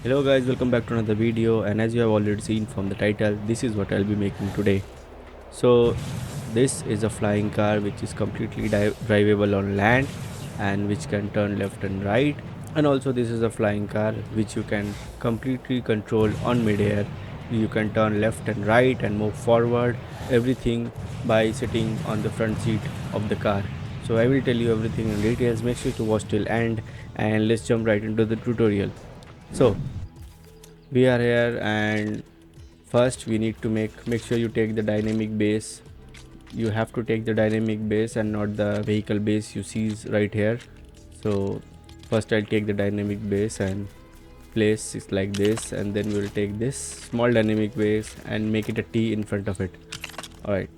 Hello guys, welcome back to another video, and as you have already seen from the title, this is what I'll be making today. So this is a flying car which is completely drivable on land and which can turn left and right, and also this is a flying car which you can completely control on midair. You can turn left and right and move forward, everything by sitting on the front seat of the car. So I will tell you everything in details. Make sure to watch till end, and let's jump right into the tutorial. So we are here, and first we need to make sure you take the dynamic base. You have to take the dynamic base and not the vehicle base you see right here. So first I'll take the dynamic base and place it like this, and then we'll take this small dynamic base and make it a T in front of it. Alright,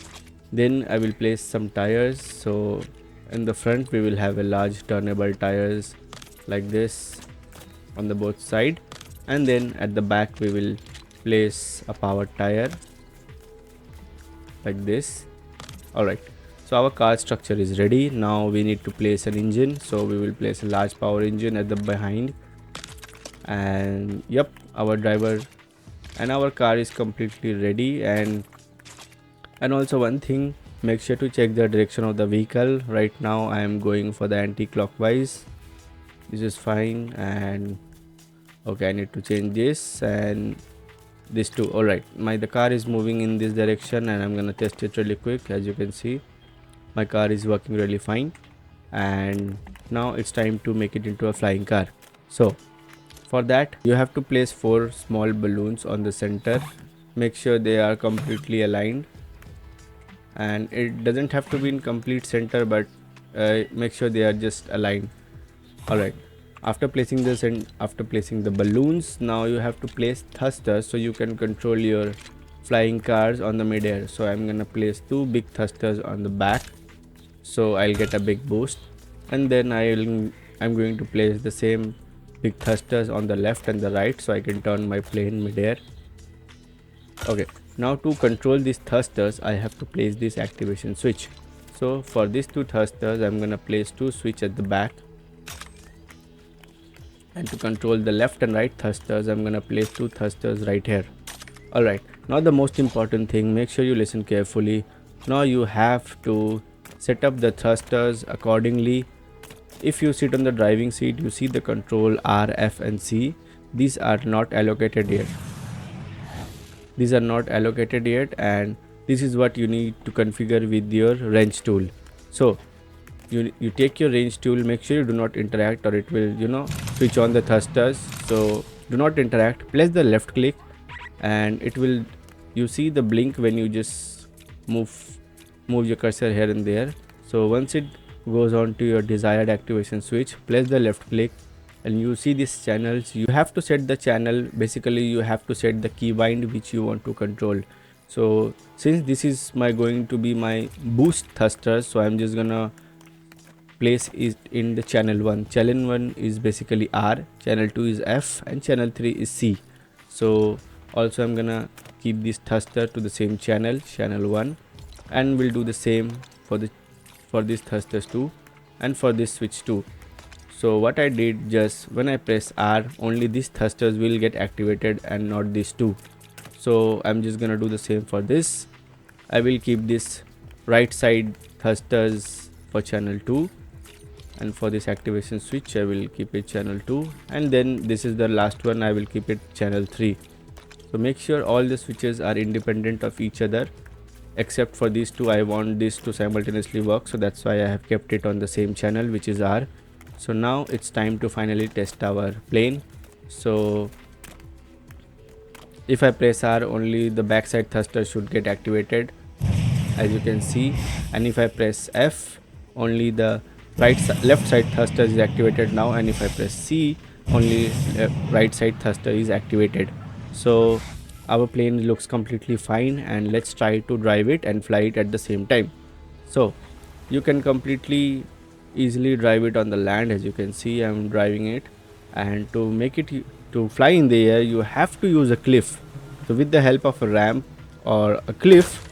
then I will place some tires. So in the front we will have a large turnable tires like this on the both side, and then at the back we will place a power tire like this. Alright, so our car structure is ready. Now we need to place an engine, so we will place a large power engine at the behind, and yep, our driver and our car is completely ready. And also one thing, make sure to check the direction of the vehicle. Right now I am going for the anti-clockwise. This is fine, and okay, I need to change this and this too. Alright, the car is moving in this direction, and I'm gonna test it really quick. As you can see, my car is working really fine, and now it's time to make it into a flying car. So for that you have to place 4 small balloons on the center. Make sure they are completely aligned, and it doesn't have to be in complete center, but make sure they are just aligned. Alright, after placing this and after placing the balloons, now you have to place thrusters so you can control your flying cars on the midair. So I'm gonna place 2 big thrusters on the back, so I'll get a big boost, and then I'm going to place the same big thrusters on the left and the right so I can turn my plane midair. Okay, now to control these thrusters I have to place this activation switch. So for these 2 thrusters I'm gonna place 2 switch at the back, and to control the left and right thrusters I'm gonna place 2 thrusters right here. Alright, now the most important thing, make sure you listen carefully. Now you have to set up the thrusters accordingly. If you sit on the driving seat, you see the control R, F and C. These are not allocated yet. These are not allocated yet, and this is what you need to configure with your wrench tool. So you take your wrench tool, make sure you do not interact or it will switch on the thrusters. So do not interact, press the left click, and it will, you see the blink when you just move your cursor here and there. So once it goes on to your desired activation switch, press the left click, and you see these channels. You have to set the channel. Basically you have to set the keybind which you want to control. So since this is going to be my boost thruster, so I'm just gonna place it in the channel 1. Channel 1 is basically R, channel 2 is F, and channel 3 is C. So also I'm gonna keep this thruster to the same channel 1, and we'll do the same for these thrusters too, and for this switch too. So what I did, just when I press R, only these thrusters will get activated and not these two. So I'm just gonna do the same for this. I will keep this right side thrusters for channel 2, and for this activation switch I will keep it channel 2, and then this is the last one, I will keep it channel 3. So make sure all the switches are independent of each other, except for these two. I want this to simultaneously work, so that's why I have kept it on the same channel, which is R. So now it's time to finally test our plane. So if I press R, only the backside thruster should get activated, as you can see, and if I press F, only the left side thruster is activated now, and if I press C, only right side thruster is activated. So our plane looks completely fine, and let's try to drive it and fly it at the same time. So you can completely easily drive it on the land. As you can see, I'm driving it, and to make it to fly in the air you have to use a cliff. So with the help of a ramp or a cliff,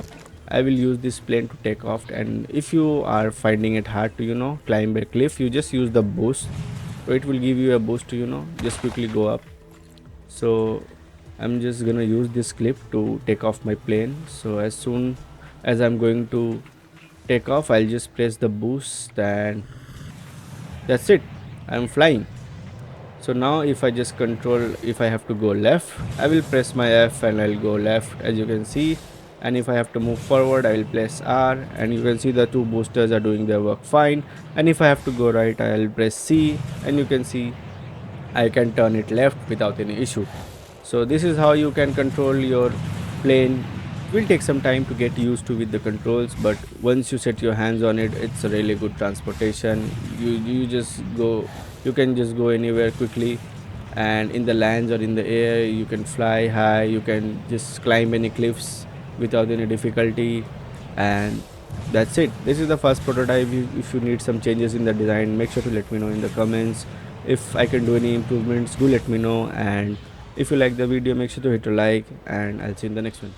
I will use this plane to take off. And if you are finding it hard to climb a cliff, you just use the boost, so it will give you a boost to just quickly go up. So I'm just gonna use this clip to take off my plane. So as soon as I'm going to take off, I'll just press the boost and that's it. I'm flying. So now if I just control, if I have to go left, I will press my F and I'll go left, as you can see. And if I have to move forward, I will press R, and you can see the two boosters are doing their work fine. And if I have to go right, I'll press C, and you can see I can turn it left without any issue. So this is how you can control your plane. It will take some time to get used to with the controls, but once you set your hands on it, it's a really good transportation. You just go, you can just go anywhere quickly, and in the lands or in the air you can fly high, you can just climb any cliffs without any difficulty. And that's it. This is the first prototype. If you need some changes in the design, make sure to let me know in the comments. If I can do any improvements, do let me know. And if you like the video, make sure to hit a like, and I'll see you in the next one.